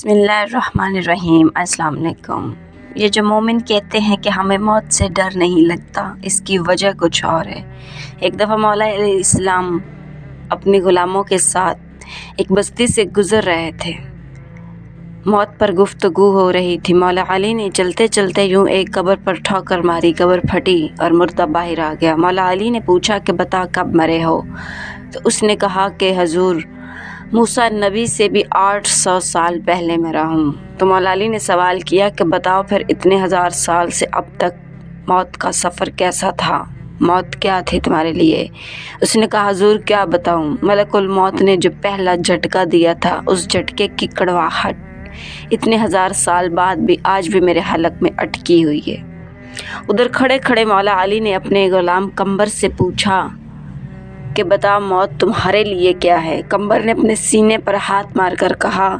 बिस्मिल्लाहिर्रहमानिर्रहीम। अस्सलाम वालेकुम। ये जो मोमिन कहते हैं कि हमें मौत से डर नहीं लगता, इसकी वजह कुछ और है। एक दफ़ा मौला अलैहिस्सलाम अपने ग़ुलामों के साथ एक बस्ती से गुज़र रहे थे। मौत पर गुफ्तगू हो रही थी। मौला अली ने चलते चलते यूँ एक कब्र पर ठोकर मारी, कब्र फटी और मुर्दा बाहर आ गया। मौला अली ने पूछा कि बता कब मरे हो? तो उसने कहा कि हजूर, मूसा नबी से भी 800 साल पहले मरा हूँ। तो मौला अली ने सवाल किया कि बताओ फिर इतने हज़ार साल से अब तक मौत का सफ़र कैसा था? मौत क्या थी तुम्हारे लिए? उसने कहा हजूर क्या बताऊँ, मलकुल मौत ने जो पहला झटका दिया था, उस झटके की कड़वाहट इतने हज़ार साल बाद भी आज भी मेरे हलक में अटकी हुई है। उधर खड़े खड़े मौला अली ने अपने ग़ुलाम कंबर से पूछा कि बता मौत तुम्हारे लिए क्या है? कंबर ने अपने सीने पर हाथ मारकर कहा,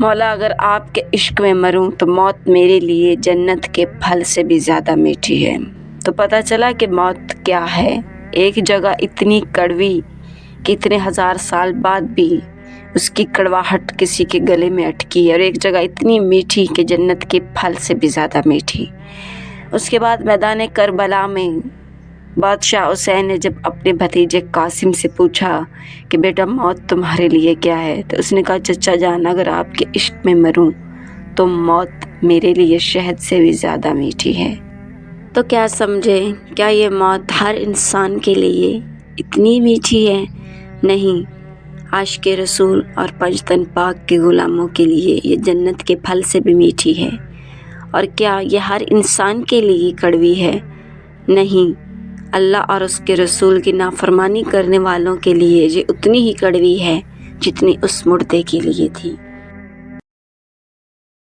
मौला अगर आपके इश्क में मरूं तो मौत मेरे लिए जन्नत के फल से भी ज़्यादा मीठी है। तो पता चला कि मौत क्या है। एक जगह इतनी कड़वी कि इतने हज़ार साल बाद भी उसकी कड़वाहट किसी के गले में अटकी है, और एक जगह इतनी मीठी कि जन्नत के फल से भी ज़्यादा मीठी। उसके बाद मैदान करबला में बादशाह हुसैन ने जब अपने भतीजे कासिम से पूछा कि बेटा मौत तुम्हारे लिए क्या है, तो उसने कहा चचा जान, अगर आपके इश्क में मरूं तो मौत मेरे लिए शहद से भी ज़्यादा मीठी है। तो क्या समझे, क्या ये मौत हर इंसान के लिए इतनी मीठी है? नहीं, आशिक़े रसूल और पंजतन पाक के ग़ुलामों के लिए ये जन्नत के फल से भी मीठी है। और क्या ये हर इंसान के लिए कड़वी है? नहीं, अल्लाह और उसके रसूल की नाफरमानी करने वालों के लिए ये उतनी ही कड़वी है जितनी उस मुर्दे के लिए थी।